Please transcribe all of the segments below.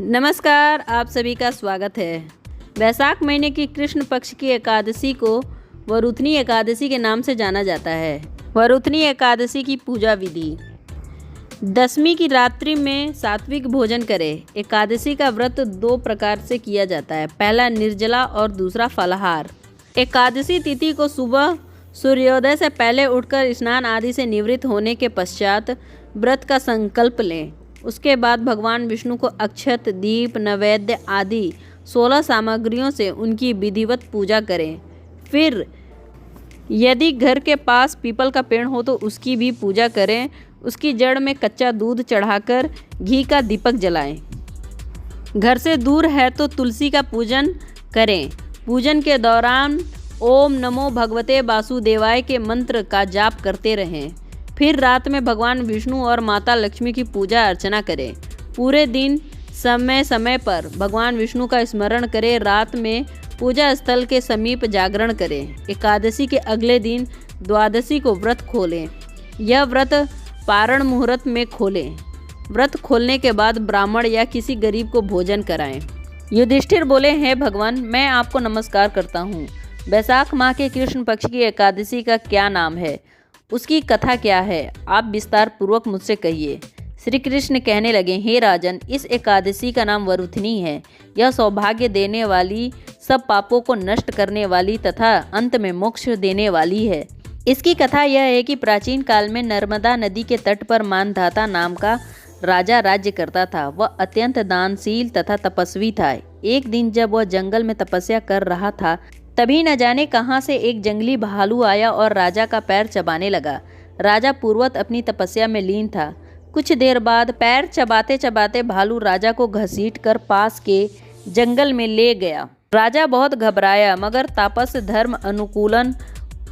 नमस्कार, आप सभी का स्वागत है। वैशाख महीने की कृष्ण पक्ष की एकादशी को वरुथनी एकादशी के नाम से जाना जाता है। वरुथनी एकादशी की पूजा विधि। दशमी की रात्रि में सात्विक भोजन करें। एकादशी का व्रत दो प्रकार से किया जाता है, पहला निर्जला और दूसरा फलाहार। एकादशी तिथि को सुबह सूर्योदय से पहले उठकर स्नान आदि से निवृत्त होने के पश्चात व्रत का संकल्प लें। उसके बाद भगवान विष्णु को अक्षत, दीप, नैवेद्य आदि 16 सामग्रियों से उनकी विधिवत पूजा करें। फिर यदि घर के पास पीपल का पेड़ हो तो उसकी भी पूजा करें। उसकी जड़ में कच्चा दूध चढ़ाकर घी का दीपक जलाएं। घर से दूर है तो तुलसी का पूजन करें। पूजन के दौरान ओम नमो भगवते वासुदेवाय के मंत्र का जाप करते रहें। फिर रात में भगवान विष्णु और माता लक्ष्मी की पूजा अर्चना करें। पूरे दिन समय समय पर भगवान विष्णु का स्मरण करें। रात में पूजा स्थल के समीप जागरण करें। एकादशी के अगले दिन द्वादशी को व्रत खोलें। यह व्रत पारण मुहूर्त में खोलें। व्रत खोलने के बाद ब्राह्मण या किसी गरीब को भोजन कराएं। युधिष्ठिर बोले, हे भगवान, मैं आपको नमस्कार करता हूँ। वैशाख माह के कृष्ण पक्ष की एकादशी का क्या नाम है, उसकी कथा क्या है, आप विस्तार पूर्वक मुझसे कहिए। श्री कृष्ण कहने लगे, हे राजन, इस एकादशी का नाम वरुथनी है। यह सौभाग्य देने वाली, सब पापों को नष्ट करने वाली तथा अंत में मोक्ष देने वाली है। इसकी कथा यह है कि प्राचीन काल में नर्मदा नदी के तट पर मानधाता नाम का राजा राज्य करता था। वह अत्यंत दानशील तथा तपस्वी था। एक दिन जब वह जंगल में तपस्या कर रहा था, तभी न जाने कहां से एक जंगली भालू आया और राजा का पैर चबाने लगा। राजा पूर्ववत अपनी तपस्या में लीन था। कुछ देर बाद पैर चबाते चबाते भालू राजा को घसीटकर पास के जंगल में ले गया। राजा बहुत घबराया, मगर तापस धर्म अनुकूलन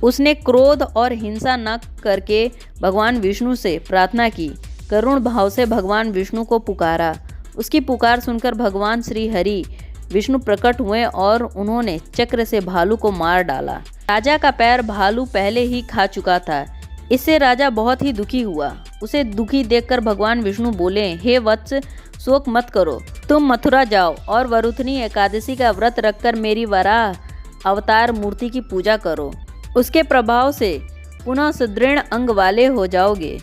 उसने क्रोध और हिंसा न करके भगवान विष्णु से प्रार्थना की। करुण भाव से भगवान विष्णु को पुकारा। उसकी पुकार सुनकर भगवान श्री हरि विष्णु प्रकट हुए और उन्होंने चक्र से भालू को मार डाला। राजा का पैर भालू पहले ही खा चुका था। इससे राजा बहुत ही दुखी हुआ। उसे दुखी देखकर भगवान विष्णु बोले, हे वत्स, शोक मत करो। तुम मथुरा जाओ और वरुथनी एकादशी का व्रत रखकर मेरी वराह अवतार मूर्ति की पूजा करो। उसके प्रभाव से पुनः सुदृढ़ अंग वाले हो जाओगे।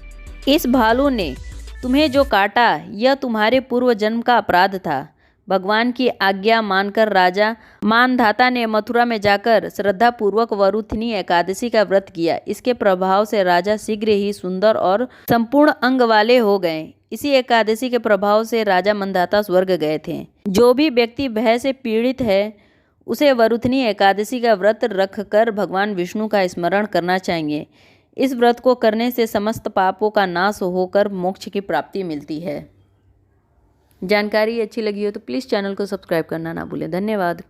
इस भालू ने तुम्हें जो काटा, यह तुम्हारे पूर्व जन्म का अपराध था। भगवान की आज्ञा मानकर राजा मानधाता ने मथुरा में जाकर श्रद्धापूर्वक वरुथनी एकादशी का व्रत किया। इसके प्रभाव से राजा शीघ्र ही सुंदर और संपूर्ण अंग वाले हो गए। इसी एकादशी के प्रभाव से राजा मानधाता स्वर्ग गए थे। जो भी व्यक्ति भय से पीड़ित है, उसे वरुथनी एकादशी का व्रत रखकर भगवान विष्णु का स्मरण करना चाहिए। इस व्रत को करने से समस्त पापों का नाश होकर मोक्ष की प्राप्ति मिलती है। जानकारी अच्छी लगी हो तो प्लीज़ चैनल को सब्सक्राइब करना ना भूलें। धन्यवाद।